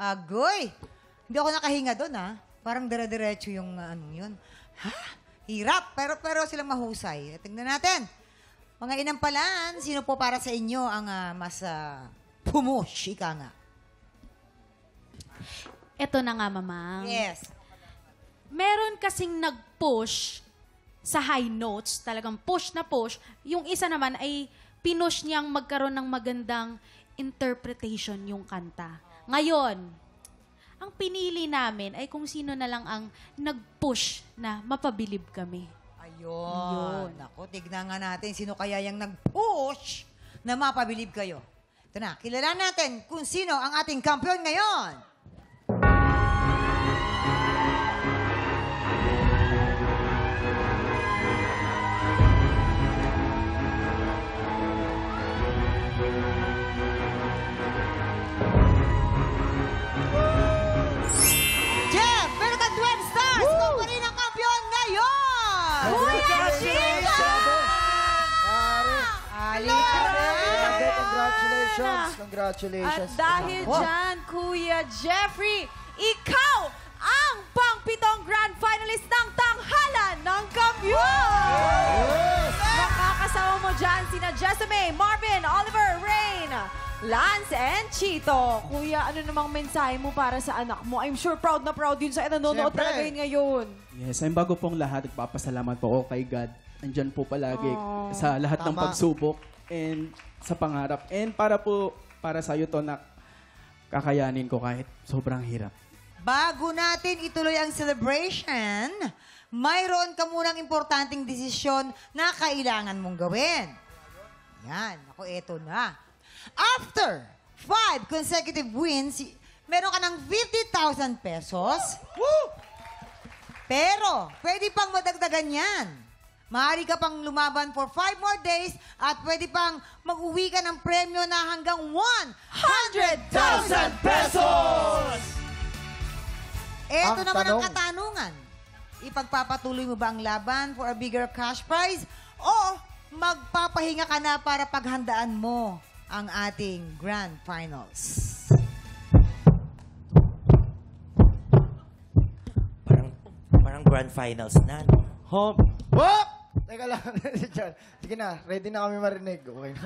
Agoy! Hindi ako nakahinga doon, ha? Parang dire-diretso yung ano yun. Ha? Hirap, pero silang mahusay. Tingnan natin. Mga inampalan, sino po para sa inyo ang mas pumush, ika nga? Ito na nga, Mamang. Yes. Meron kasing nag-push sa high notes, talagang push na push. Yung isa naman ay pinush niyang magkaroon ng magandang interpretation yung kanta. Ngayon, ang pinili namin ay kung sino na lang ang nag-push na mapabilib kami. Ayun. Naku, tignan nga natin sino kaya yung nag-push na mapabilib kayo. Ito na, kilala natin kung sino ang ating kampiyon ngayon. Jeff, meron kang 12 stars! Ikaw pa rin ang kampiyon ngayon! Kuya Chico! Halika rin! Congratulations! Congratulations! At dahil dyan, Kuya Jeffrey, ikaw ang pang-pitong grand finalist ng tanghalan ng kampiyon! Makakasama mo dyan sina Jessame, Marvin, Oliver, Rain, Lance, and Chito. Kuya, ano namang mensahe mo para sa anak mo? I'm sure proud na proud yun sa nanonood Siyempre. talaga yun ngayon. Yes, ang bago pong lahat, nagpapasalamat po ako kay God. Andyan po palagi sa lahat ng pagsubok and sa pangarap. And para sa'yo to na kakayanin ko kahit sobrang hirap. Bago natin ituloy ang celebration, mayroon ka munang importanteng desisyon na kailangan mong gawin. Yan. Ako, eto na. After 5 consecutive wins, meron ka ng 50,000 pesos. Woo! Pero, pwede pang madagdagan yan. Maaari ka pang lumaban for 5 more days at pwede pang mag-uwi ka ng premyo na hanggang 100,000 pesos! Ito Ang naman ang tanong. katanungan. Ipagpapatuloy mo ba ang laban for a bigger cash prize o magpapahinga ka na para paghandaan mo ang ating grand finals? Parang grand finals na, no? Hop! Teka lang. Sige na, ready na kami marinig. Okay na.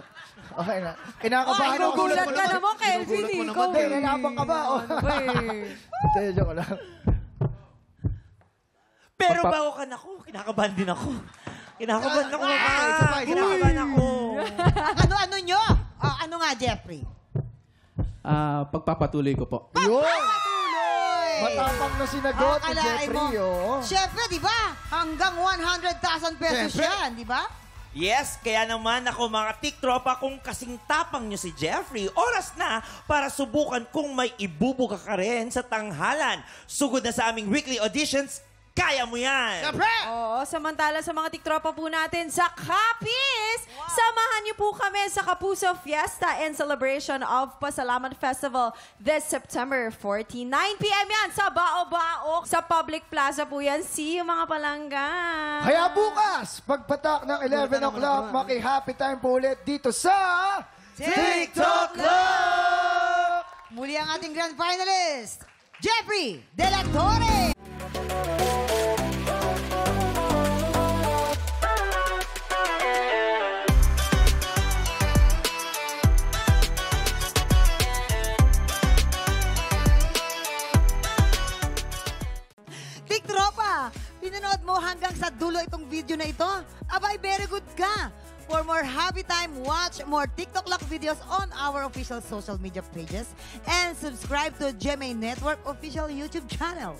Okay na. Kinakabahan ako. Gugulat ka naman, Kelvin. Ikaw, Hindi, nalabang ka ba? Ano ba eh? Hindi, joke lang. Pero bago ka na ako, kinakabahan din ako. Kinakabahan ako, mama. sabay. Kinakabahan ako. Ano nyo? Ano nga, Jeffrey? Pagpapatuloy ko po. Yun! Patuloy! Matapang na sinagot ni Akalain Jeffrey, oh. Siyempre, di ba? Hanggang 100,000 pesos Siyempre. yan, di ba? Yes, kaya naman ako mga tiktropa kung kasing tapang nyo si Jeffrey, oras na para subukan kung may ibubuga ka rin sa tanghalan. Sugod na sa aming weekly auditions, kaya mo yan! Oo, samantala sa mga tiktropa po natin sa Capiz, samahan niyo po kami sa Kapuso Fiesta and Celebration of Pasalamat Festival this September 14. 9 p.m. yan sa Bao-Bao. Sa public plaza po yan. See you mga palangga. Kaya bukas, pagpatak ng 11 o'clock, maki-happy time po ulit dito sa TikTok Club! Muli ang ating grand finalist, Jeffrey De La Torre! Tiktropa, pinanood mo hanggang sa dulo itong video na ito? Abay, very good ka! For more happy time, watch more TikTok Lock videos on our official social media pages and subscribe to GMA Network official YouTube channel.